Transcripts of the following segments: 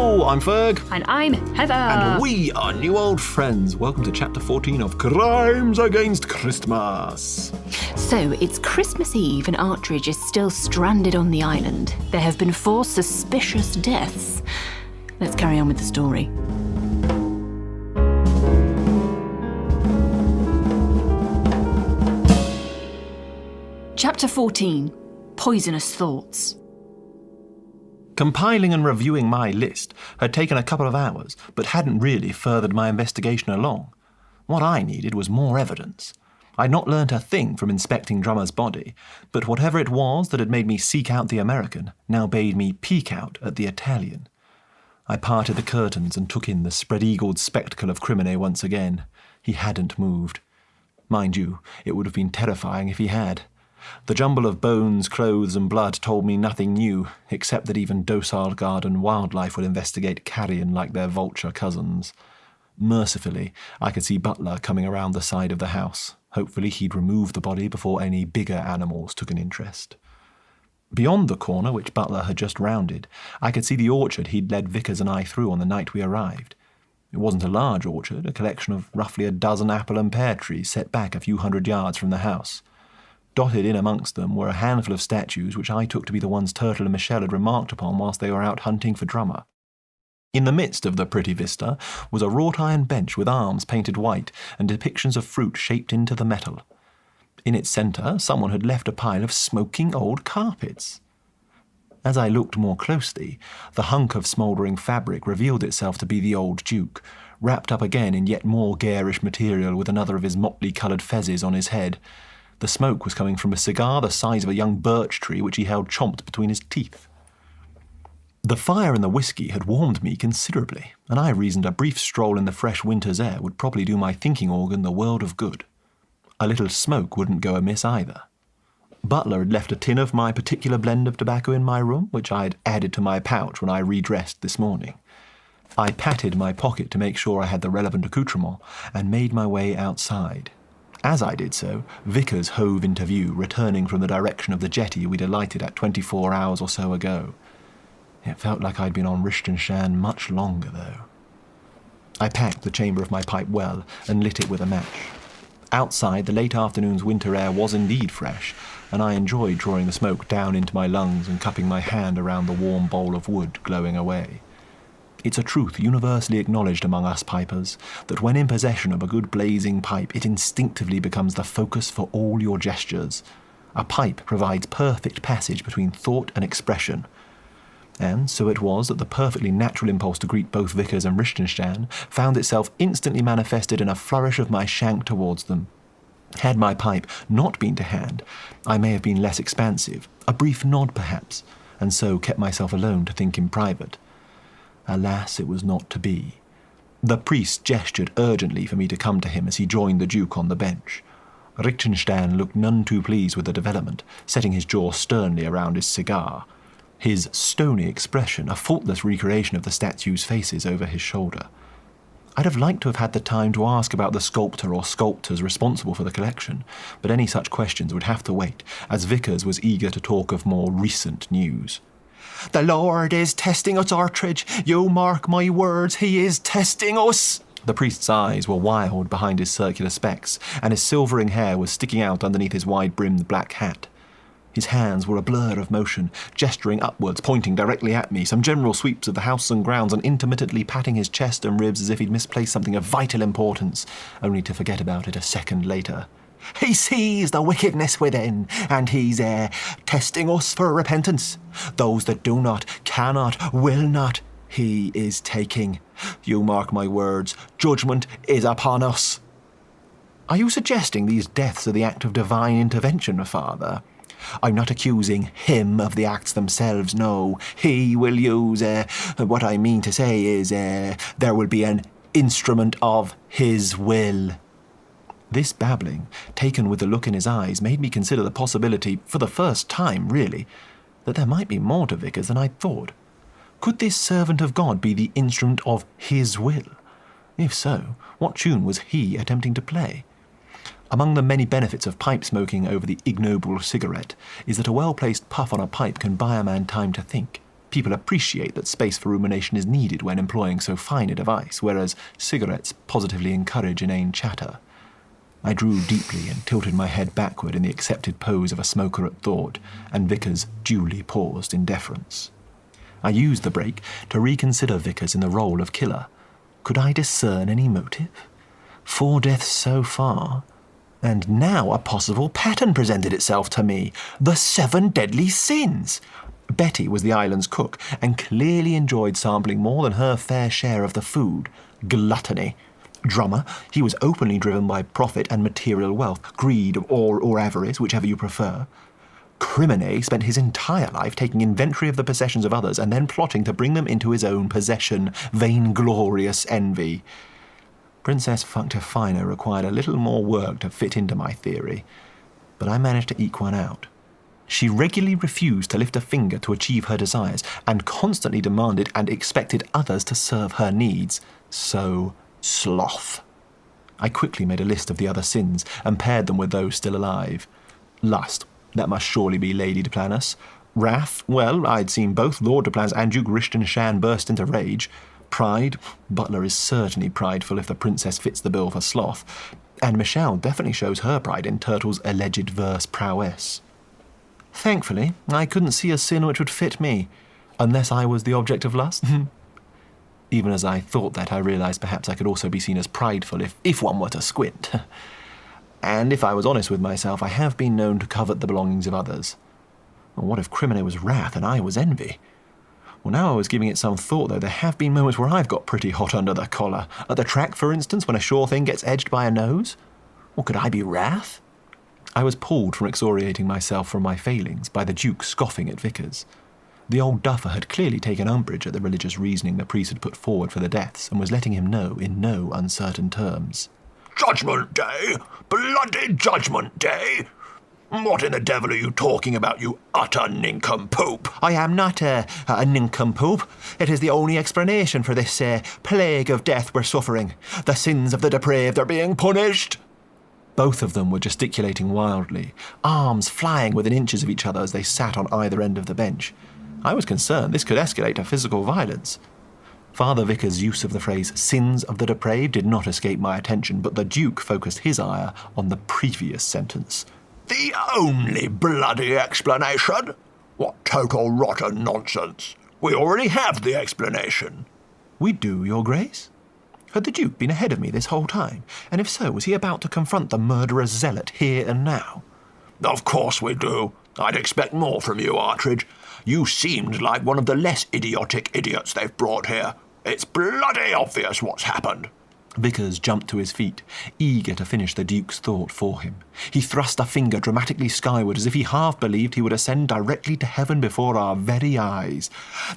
Hello, I'm Ferg. And I'm Heather. And we are new old friends. Welcome to Chapter 14 of Crimes Against Christmas. So, it's Christmas Eve and Artridge is still stranded on the island. There have been 4 suspicious deaths. Let's carry on with the story. Chapter 14. Poisonous Thoughts. Compiling and reviewing my list had taken a couple of hours, but hadn't really furthered my investigation along. What I needed was more evidence. I'd not learnt a thing from inspecting Drummer's body, but whatever it was that had made me seek out the American now bade me peek out at the Italian. I parted the curtains and took in the spread-eagled spectacle of Crimine once again. He hadn't moved. Mind you, it would have been terrifying if he had. The jumble of bones, clothes and blood told me nothing new, except that even docile garden wildlife would investigate carrion like their vulture cousins. Mercifully, I could see Butler coming around the side of the house. Hopefully he'd remove the body before any bigger animals took an interest. Beyond the corner which Butler had just rounded, I could see the orchard he'd led Vickers and I through on the night we arrived. It wasn't a large orchard, a collection of roughly a dozen apple and pear trees set back a few hundred yards from the house. Dotted in amongst them were a handful of statues which I took to be the ones Turtle and Michelle had remarked upon whilst they were out hunting for Drummer. In the midst of the pretty vista was a wrought-iron bench with arms painted white and depictions of fruit shaped into the metal. In its centre, someone had left a pile of smoking old carpets. As I looked more closely, the hunk of smouldering fabric revealed itself to be the old Duke, wrapped up again in yet more garish material with another of his motley-coloured fezzes on his head. The smoke was coming from a cigar the size of a young birch tree which he held chomped between his teeth. The fire and the whiskey had warmed me considerably, and I reasoned a brief stroll in the fresh winter's air would probably do my thinking organ the world of good. A little smoke wouldn't go amiss either. Butler had left a tin of my particular blend of tobacco in my room, which I had added to my pouch when I redressed this morning. I patted my pocket to make sure I had the relevant accoutrement, and made my way outside. As I did so, Vickers hove into view, returning from the direction of the jetty we'd alighted at 24 hours or so ago. It felt like I'd been on Liechtenstein much longer, though. I packed the chamber of my pipe well and lit it with a match. Outside, the late afternoon's winter air was indeed fresh, and I enjoyed drawing the smoke down into my lungs and cupping my hand around the warm bowl of wood glowing away. It's a truth universally acknowledged among us pipers, that when in possession of a good blazing pipe, it instinctively becomes the focus for all your gestures. A pipe provides perfect passage between thought and expression. And so it was that the perfectly natural impulse to greet both Vickers and Liechtenstein found itself instantly manifested in a flourish of my shank towards them. Had my pipe not been to hand, I may have been less expansive, a brief nod perhaps, and so kept myself alone to think in private. Alas, it was not to be. The priest gestured urgently for me to come to him as he joined the Duke on the bench. Liechtenstein looked none too pleased with the development, setting his jaw sternly around his cigar. His stony expression, a faultless recreation of the statues' faces over his shoulder. I'd have liked to have had the time to ask about the sculptor or sculptors responsible for the collection, but any such questions would have to wait, as Vickers was eager to talk of more recent news. "The Lord is testing us, Artridge. You mark my words, he is testing us." The priest's eyes were wild behind his circular specs, and his silvering hair was sticking out underneath his wide-brimmed black hat. His hands were a blur of motion, gesturing upwards, pointing directly at me, some general sweeps of the house and grounds, and intermittently patting his chest and ribs as if he'd misplaced something of vital importance, only to forget about it a second later. "He sees the wickedness within, and he's testing us for repentance. Those that do not, cannot, will not, he is taking. You mark my words, judgment is upon us." "Are you suggesting these deaths are the act of divine intervention, Father?" "I'm not accusing him of the acts themselves, no. He will use, what I mean to say is, there will be an instrument of his will." This babbling, taken with the look in his eyes, made me consider the possibility, for the first time really, that there might be more to Vickers than I'd thought. Could this servant of God be the instrument of his will? If so, what tune was he attempting to play? Among the many benefits of pipe smoking over the ignoble cigarette is that a well-placed puff on a pipe can buy a man time to think. People appreciate that space for rumination is needed when employing so fine a device, whereas cigarettes positively encourage inane chatter. I drew deeply and tilted my head backward in the accepted pose of a smoker at thought, and Vickers duly paused in deference. I used the break to reconsider Vickers in the role of killer. Could I discern any motive? 4 deaths so far, and now a possible pattern presented itself to me. The 7 deadly sins! Betty was the island's cook, and clearly enjoyed sampling more than her fair share of the food. Gluttony. Drummer, he was openly driven by profit and material wealth, greed or avarice, whichever you prefer. Crimine spent his entire life taking inventory of the possessions of others and then plotting to bring them into his own possession. Vainglorious envy. Princess Functifina required a little more work to fit into my theory, but I managed to eke one out. She regularly refused to lift a finger to achieve her desires, and constantly demanded and expected others to serve her needs. So, sloth. I quickly made a list of the other sins and paired them with those still alive. Lust, that must surely be Lady de Planus. Wrath, well, I'd seen both Lord de Planus and Duke Richtenstein burst into rage. Pride, Butler is certainly prideful if the princess fits the bill for sloth, and Michelle definitely shows her pride in Turtle's alleged verse prowess. Thankfully, I couldn't see a sin which would fit me, unless I was the object of lust. Even as I thought that, I realised perhaps I could also be seen as prideful if one were to squint. And if I was honest with myself, I have been known to covet the belongings of others. Well, what if Crimine was wrath and I was envy? Well, now I was giving it some thought, though, there have been moments where I've got pretty hot under the collar. At the track, for instance, when a sure thing gets edged by a nose. Or could I be wrath? I was pulled from excoriating myself from my failings by the Duke scoffing at Vickers. The old duffer had clearly taken umbrage at the religious reasoning the priest had put forward for the deaths, and was letting him know in no uncertain terms. Judgment Day! Bloody Judgment Day! What in the devil are you talking about, you utter nincompoop? I am not a nincompoop. It is the only explanation for this plague of death we're suffering. The sins of the depraved are being punished. Both of them were gesticulating wildly, arms flying within inches of each other as they sat on either end of the bench. I was concerned this could escalate to physical violence. Father Vickers' use of the phrase sins of the depraved did not escape my attention, but the Duke focused his ire on the previous sentence. The only bloody explanation? What total rotten nonsense. We already have the explanation. We do, Your Grace? Had the Duke been ahead of me this whole time? And if so, was he about to confront the murderous zealot here and now? Of course we do. I'd expect more from you, Artridge. You seemed like one of the less idiotic idiots they've brought here. It's bloody obvious what's happened. Vickers jumped to his feet, eager to finish the Duke's thought for him. He thrust a finger dramatically skyward as if he half believed he would ascend directly to heaven before our very eyes.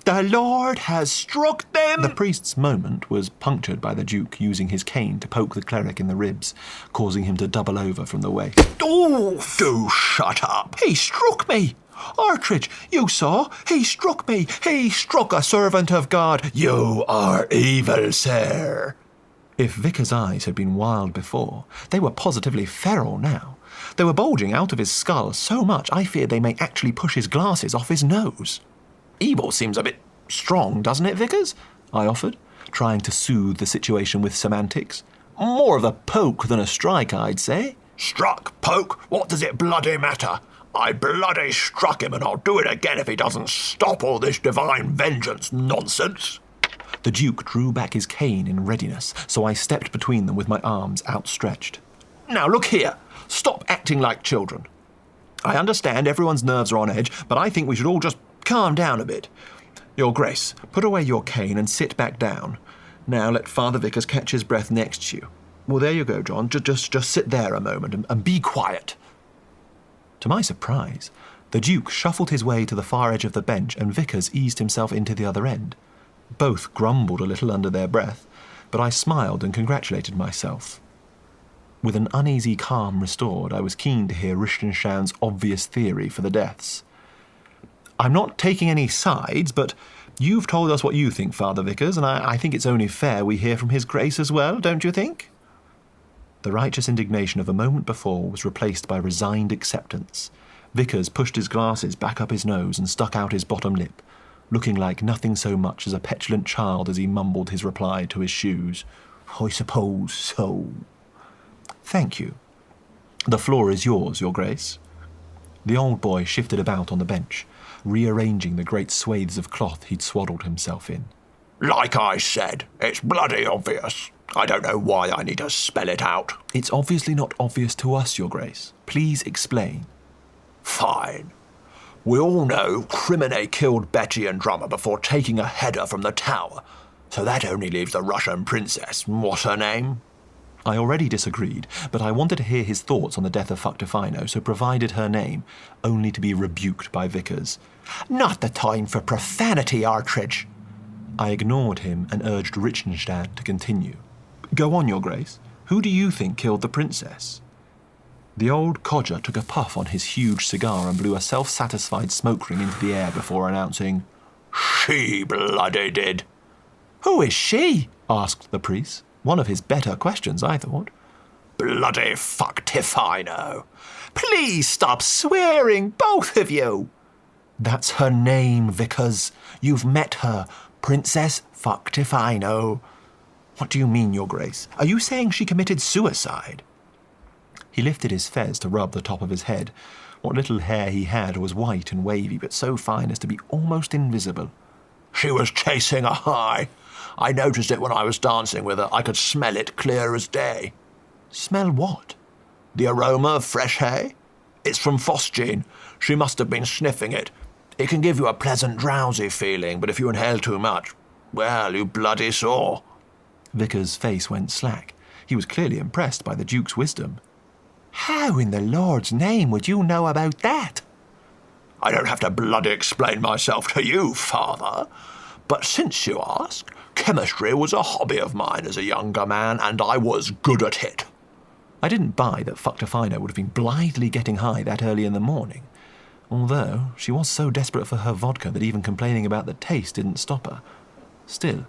"The Lord has struck them!" The priest's moment was punctured by the Duke using his cane to poke the cleric in the ribs, causing him to double over from the waist. Oh, do shut up! He struck me! Artridge, you saw? He struck me! He struck a servant of God! You are evil, sir! If Vickers' eyes had been wild before, they were positively feral now. They were bulging out of his skull so much I feared they may actually push his glasses off his nose. Evil seems a bit strong, doesn't it, Vickers? I offered, trying to soothe the situation with semantics. More of a poke than a strike, I'd say. Struck, poke, what does it bloody matter? I bloody struck him, and I'll do it again if he doesn't stop all this divine vengeance nonsense. The Duke drew back his cane in readiness, so I stepped between them with my arms outstretched. Now look here, stop acting like children. I understand everyone's nerves are on edge, but I think we should all just calm down a bit. Your Grace, put away your cane and sit back down. Now let Father Vickers catch his breath next to you. Well, there you go, John. Just sit there a moment and be quiet. To my surprise, the Duke shuffled his way to the far edge of the bench and Vickers eased himself into the other end. Both grumbled a little under their breath, but I smiled and congratulated myself. With an uneasy calm restored, I was keen to hear Richtenstein's obvious theory for the deaths. I'm not taking any sides, but you've told us what you think, Father Vickers, and I think it's only fair we hear from His Grace as well, don't you think? The righteous indignation of a moment before was replaced by resigned acceptance. Vickers pushed his glasses back up his nose and stuck out his bottom lip. looking like nothing so much as a petulant child as he mumbled his reply to his shoes. "I suppose so." "Thank you. The floor is yours, Your Grace." The old boy shifted about on the bench, rearranging the great swathes of cloth he'd swaddled himself in. Like I said, it's bloody obvious. I don't know why I need to spell it out. "It's obviously not obvious to us, Your Grace. Please explain." Fine. We all know Crimine killed Betty and Drummer before taking a header from the tower, so that only leaves the Russian princess. What's her name? I already disagreed, but I wanted to hear his thoughts on the death of Fuctifino, so provided her name, only to be rebuked by Vickers. "Not the time for profanity, Artridge." I ignored him and urged Richtenstein to continue. "Go on, Your Grace. Who do you think killed the princess?" The old codger took a puff on his huge cigar and blew a self-satisfied smoke ring into the air before announcing, "She bloody did." "Who is she?" asked the priest. One of his better questions, I thought. "Bloody Fuctifino." "Please stop swearing, both of you." "That's her name, Vickers. You've met her, Princess Fuctifino." "What do you mean, Your Grace? Are you saying she committed suicide?" He lifted his fez to rub the top of his head. What little hair he had was white and wavy, but so fine as to be almost invisible. "She was chasing a high. I noticed it when I was dancing with her. I could smell it clear as day." "Smell what?" "The aroma of fresh hay. It's from phosgene. She must have been sniffing it. It can give you a pleasant drowsy feeling, but if you inhale too much, well, you bloody saw." Vickers' face went slack. He was clearly impressed by the Duke's wisdom. "How in the Lord's name would you know about that?" "I don't have to bloody explain myself to you, Father. But since you ask, chemistry was a hobby of mine as a younger man, and I was good at it." I didn't buy that Fuctifino would have been blithely getting high that early in the morning, although she was so desperate for her vodka that even complaining about the taste didn't stop her. Still,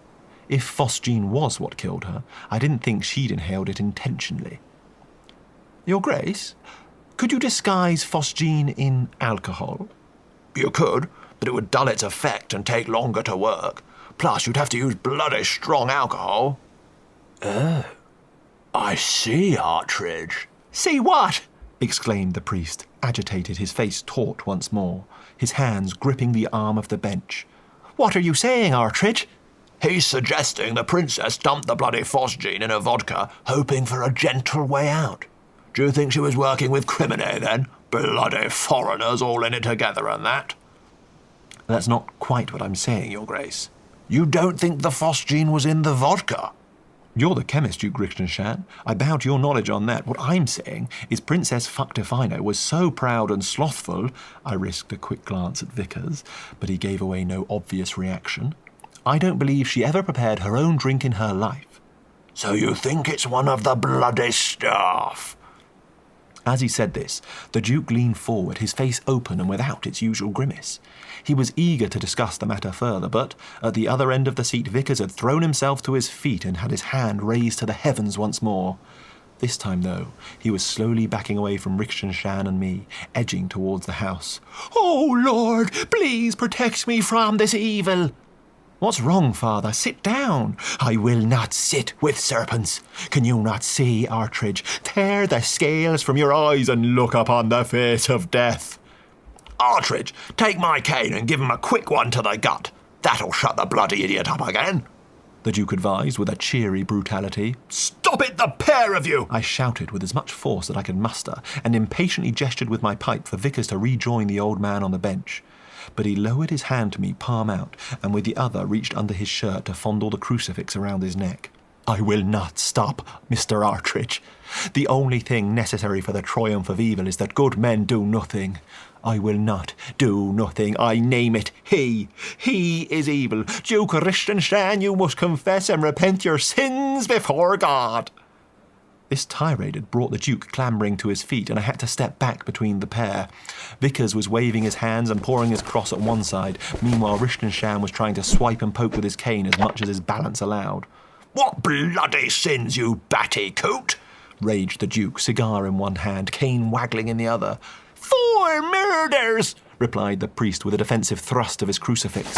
if phosgene was what killed her, I didn't think she'd inhaled it intentionally. "Your Grace, could you disguise phosgene in alcohol?" "You could, but it would dull its effect and take longer to work. Plus, you'd have to use bloody strong alcohol." "Oh, I see, Artridge." "See what?" exclaimed the priest, agitated, his face taut once more, his hands gripping the arm of the bench. "What are you saying, Artridge?" "He's suggesting the princess dumped the bloody phosgene in her vodka, hoping for a gentle way out. Do you think she was working with Crimine then? Bloody foreigners all in it together and that." "That's not quite what I'm saying, Your Grace." "You don't think the phosgene was in the vodka?" "You're the chemist, Duke Richtenstein. I bow to your knowledge on that. What I'm saying is Princess Fuctifino was so proud and slothful—" I risked a quick glance at Vickers, but he gave away no obvious reaction. "I don't believe she ever prepared her own drink in her life." "So you think it's one of the bloody staff?" As he said this, the Duke leaned forward, his face open and without its usual grimace. He was eager to discuss the matter further, but at the other end of the seat Vickers had thrown himself to his feet and had his hand raised to the heavens once more. This time, though, he was slowly backing away from Richtenstein and me, edging towards the house. "Oh, Lord, please protect me from this evil." "What's wrong, Father? Sit down." "I will not sit with serpents. Can you not see, Artridge? Tear the scales from your eyes and look upon the face of death." "Artridge, take my cane and give him a quick one to the gut. That'll shut the bloody idiot up again," the Duke advised with a cheery brutality. "Stop it, the pair of you!" I shouted with as much force that I could muster, and impatiently gestured with my pipe for Vickers to rejoin the old man on the bench. But he lowered his hand to me, palm out, and with the other reached under his shirt to fondle the crucifix around his neck. "I will not stop, Mr. Artridge. The only thing necessary for the triumph of evil is that good men do nothing. I will not do nothing. I name it. He is evil. Duke Richtenstein, you must confess and repent your sins before God." This tirade had brought the Duke clambering to his feet, and I had to step back between the pair. Vickers was waving his hands and pouring his cross at one side. Meanwhile, Richtenstein was trying to swipe and poke with his cane as much as his balance allowed. "What bloody sins, you batty coot!" raged the Duke, cigar in one hand, cane waggling in the other. "4 murders!" replied the priest with a defensive thrust of his crucifix.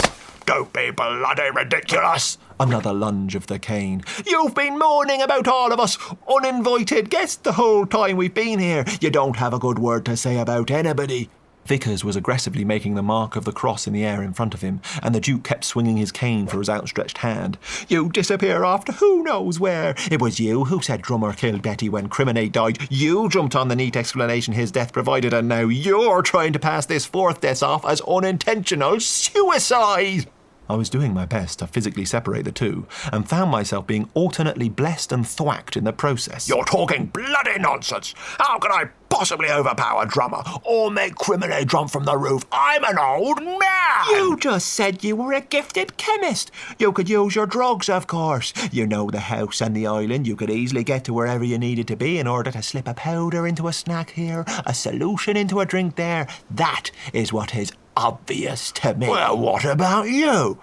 Don't be bloody ridiculous. Another lunge of the cane. You've been moaning about all of us uninvited guests the whole time we've been here. You don't have a good word to say about anybody. Vickers was aggressively making the mark of the cross in the air in front of him, and the Duke kept swinging his cane for his outstretched hand. You disappear after who knows where. It was you who said Drummer killed Betty when Crimine died. You jumped on the neat explanation his death provided, and now you're trying to pass this fourth death off as unintentional suicide. I was doing my best to physically separate the two, and found myself being alternately blessed and thwacked in the process. You're talking bloody nonsense. How can I possibly overpower Drummer or make Crimine jump from the roof? I'm an old man! You just said you were a gifted chemist. You could use your drugs, of course. You know the house and the island. You could easily get to wherever you needed to be in order to slip a powder into a snack here, a solution into a drink there. That is what is obvious to me. Well, what about you?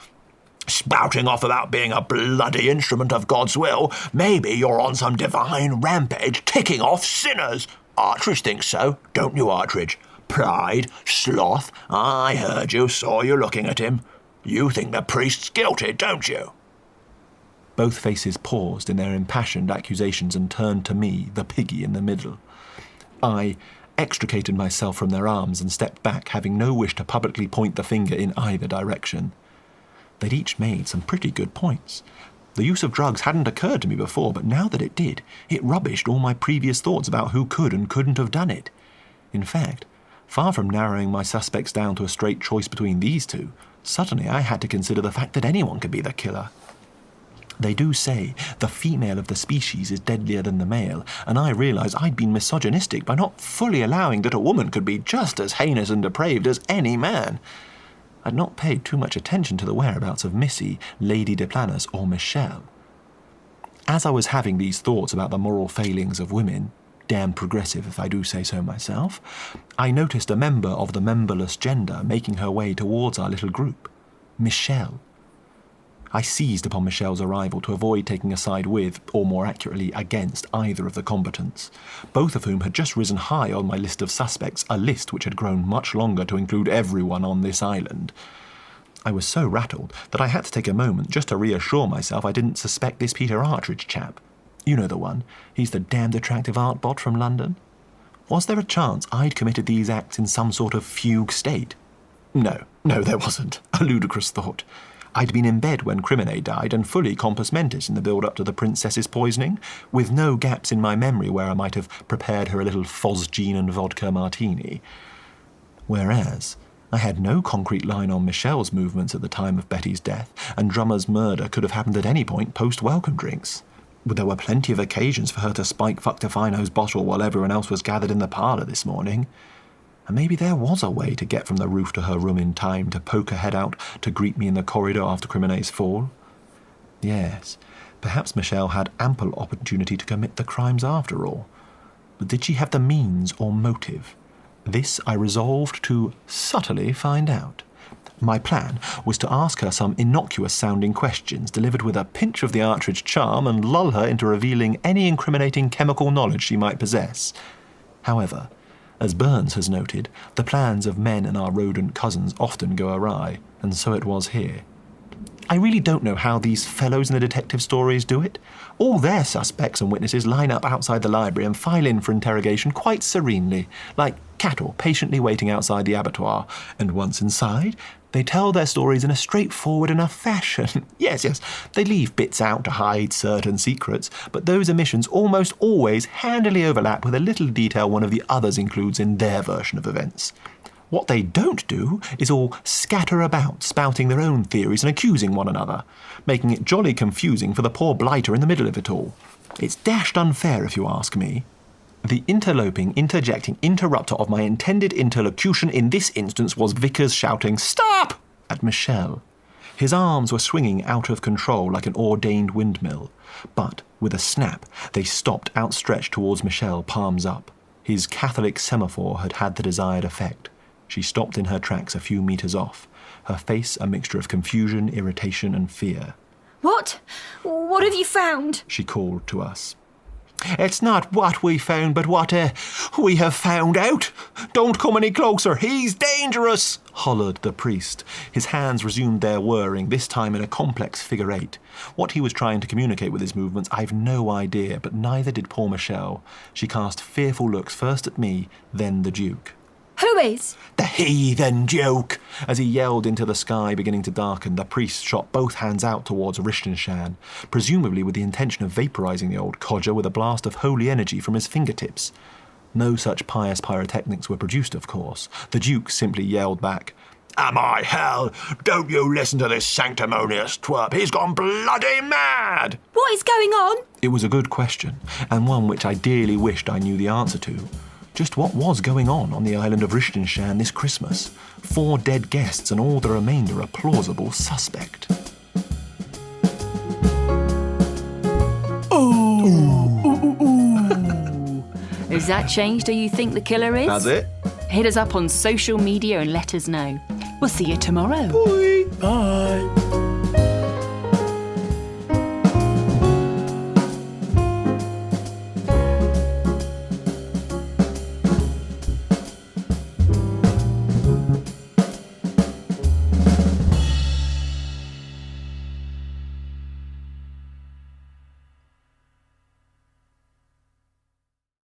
Spouting off about being a bloody instrument of God's will. Maybe you're on some divine rampage, ticking off sinners. Artridge thinks so, don't you, Artridge? Pride, sloth. I heard you, saw you looking at him. You think the priest's guilty, don't you? Both faces paused in their impassioned accusations and turned to me, the piggy in the middle. I extricated myself from their arms and stepped back, having no wish to publicly point the finger in either direction. They'd each made some pretty good points. The use of drugs hadn't occurred to me before, but now that it did, it rubbished all my previous thoughts about who could and couldn't have done it. In fact, far from narrowing my suspects down to a straight choice between these two, suddenly I had to consider the fact that anyone could be the killer. They do say the female of the species is deadlier than the male, and I realised I'd been misogynistic by not fully allowing that a woman could be just as heinous and depraved as any man. I'd not paid too much attention to the whereabouts of Missy, Lady de Planas, or Michelle. As I was having these thoughts about the moral failings of women, damn progressive if I do say so myself, I noticed a member of the memberless gender making her way towards our little group. Michelle. I seized upon Michelle's arrival to avoid taking a side with, or more accurately, against either of the combatants, both of whom had just risen high on my list of suspects, a list which had grown much longer to include everyone on this island. I was so rattled that I had to take a moment just to reassure myself I didn't suspect this Peter Artridge chap. You know the one. He's the damned attractive art bot from London. Was there a chance I'd committed these acts in some sort of fugue state? No, there wasn't. A ludicrous thought. I'd been in bed when Crimine died and fully compos mentis in the build-up to the princess's poisoning, with no gaps in my memory where I might have prepared her a little phosgene and vodka martini. Whereas I had no concrete line on Michelle's movements at the time of Betty's death, and Drummer's murder could have happened at any point post-welcome drinks. But there were plenty of occasions for her to spike Fuck Defino's bottle while everyone else was gathered in the parlour this morning. And maybe there was a way to get from the roof to her room in time to poke her head out to greet me in the corridor after Crimine's fall. Yes, perhaps Michelle had ample opportunity to commit the crimes after all. But did she have the means or motive? This I resolved to subtly find out. My plan was to ask her some innocuous-sounding questions delivered with a pinch of the Artridge charm and lull her into revealing any incriminating chemical knowledge she might possess. However, as Burns has noted, the plans of men and our rodent cousins often go awry, and so it was here. I really don't know how these fellows in the detective stories do it. All their suspects and witnesses line up outside the library and file in for interrogation quite serenely, like cattle patiently waiting outside the abattoir, and once inside, they tell their stories in a straightforward enough fashion. Yes, they leave bits out to hide certain secrets, but those omissions almost always handily overlap with a little detail one of the others includes in their version of events. What they don't do is all scatter about, spouting their own theories and accusing one another, making it jolly confusing for the poor blighter in the middle of it all. It's dashed unfair, if you ask me. The interloping, interjecting interrupter of my intended interlocution in this instance was Vickers shouting, "Stop!" at Michelle. His arms were swinging out of control like an ordained windmill, but with a snap they stopped outstretched towards Michelle, palms up. His Catholic semaphore had had the desired effect. She stopped in her tracks a few metres off, her face a mixture of confusion, irritation and fear. What? What have you found? She called to us. It's not what we found, but what we have found out. Don't come any closer. He's dangerous, hollered the priest. His hands resumed their whirring, this time in a complex figure eight. What he was trying to communicate with his movements, I've no idea, but neither did poor Michelle. She cast fearful looks first at me, then the Duke. Who is? The heathen Duke! As he yelled into the sky beginning to darken, the priest shot both hands out towards Richtinshan, presumably with the intention of vaporizing the old codger with a blast of holy energy from his fingertips. No such pious pyrotechnics were produced, of course. The Duke simply yelled back, Am I hell? Don't you listen to this sanctimonious twerp. He's gone bloody mad! What is going on? It was a good question, and one which I dearly wished I knew the answer to. Just what was going on the island of Richtinshan this Christmas? 4 dead guests and all the remainder a plausible suspect. Has that changed who you think the killer is? Has it? Hit us up on social media and let us know. We'll see you tomorrow. Bye. Bye.